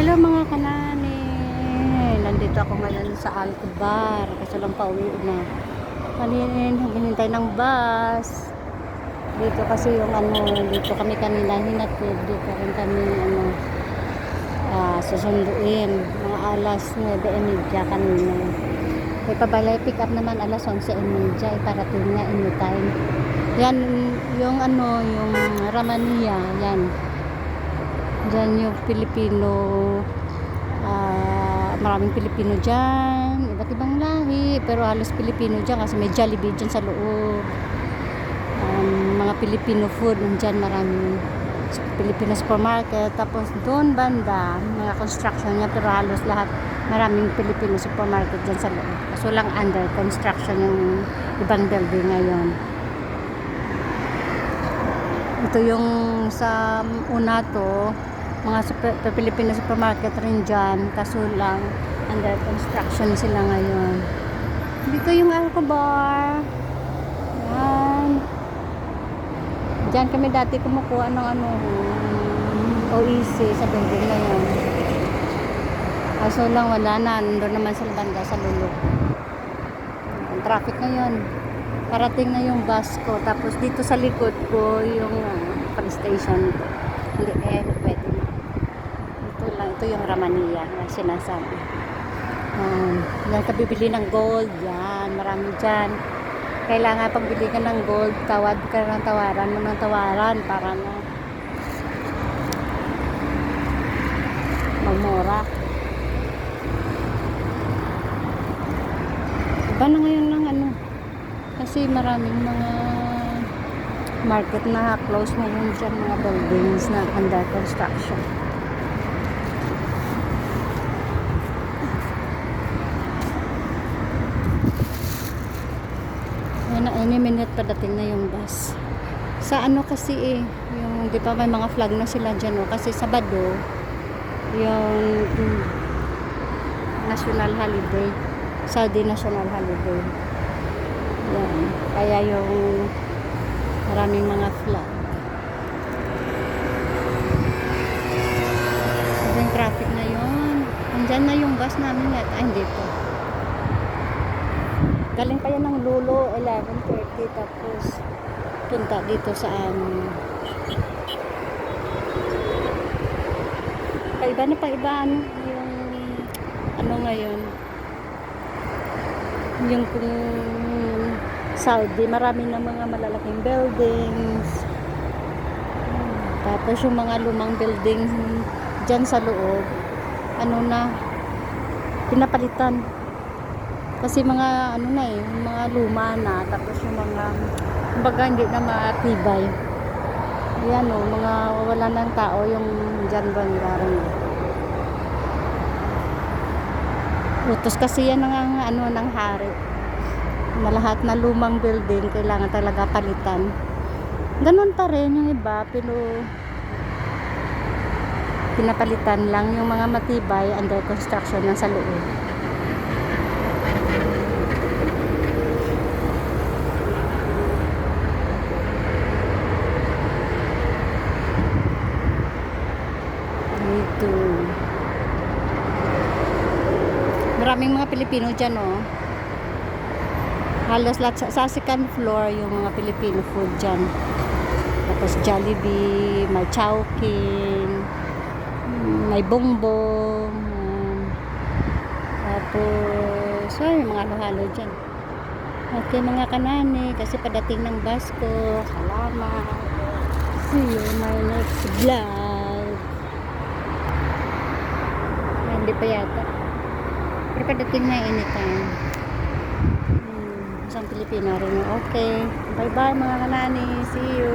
Hello mga kanani. Nandito ako ngayon sa Alcobar kasi lang pauwi na. Kanina hinintay ng bus. Dito kasi yung dito kami kanina hinatid. Dito rin kami susunduin. Mga alas 9:30 kanina. May pabalay pick up naman alas 11:30. Parating na anytime. Yan yung yung Ramania. Yan. Diyan yung Pilipino, maraming Pilipino dyan, iba't ibang lahi, pero halos Pilipino dyan kasi may Jollibee dyan sa loob. Mga Filipino food dyan, maraming Filipino supermarket. Tapos doon banda, mga construction niya, pero halos lahat maraming Filipino supermarket dyan sa loob. Kaso lang under construction yung ibang building ngayon. Ito yung sa una to, mga Filipino supermarket rin dyan, kaso lang under construction sila ngayon. Dito yung Alcobar. Yan. Dyan kami dati kumukuha ng OEC sa building na yan. Kaso lang wala na, nandun naman sa banda sa lulo. Ang traffic ngayon. Parating na yung bus ko. Tapos dito sa likod ko yung police station. Hindi pwede na. Ito yung Ramania na sinasabi. Yan ka bibili ng gold. Yan, marami dyan. Kailangan pag bili ka ng gold, tawad ka ng tawaran mo ng tawaran para na magmura. Iba na ngayon lang kasi maraming mga market na close na yun dyan, mga buildings na under construction. Any minute padating na yung bus. Sa kasi yung di ba may mga flag na sila dyan kasi Sabado yung national holiday, Saudi national holiday. Yan. Kaya yung maraming mga flag. Yung traffic na yun. Andyan na yung bus namin at hindi po. Galing pa yan ng Lulo 11:30 tapos punta dito sa paiba na yung ngayon yung Saudi, marami na mga malalaking buildings. Tapos yung mga lumang buildings dyan sa loob na pinapalitan kasi mga mga luma na. Tapos yung mga kumbaga hindi na matibay. Yan mga wala ng tao yung dyan bandaran. Utos kasi yan ng hari na lahat na lumang building kailangan talaga palitan. Ganun pa rin yung iba, pero pinapalitan lang yung mga matibay under construction na sa loob. Dito maraming mga Pilipino dyan halos lahat sa second floor yung mga Filipino food dyan. Tapos Jollibee, may Chowking, may Bongbong, tapos mga halo-halo dyan. Okay mga kanani, kasi padating ng bus ko. Salamat. See you in my next vlog. Hindi pa yata, pero padating na anytime. Isang Pilipino rin. Okay. Bye bye mga kanani. See you.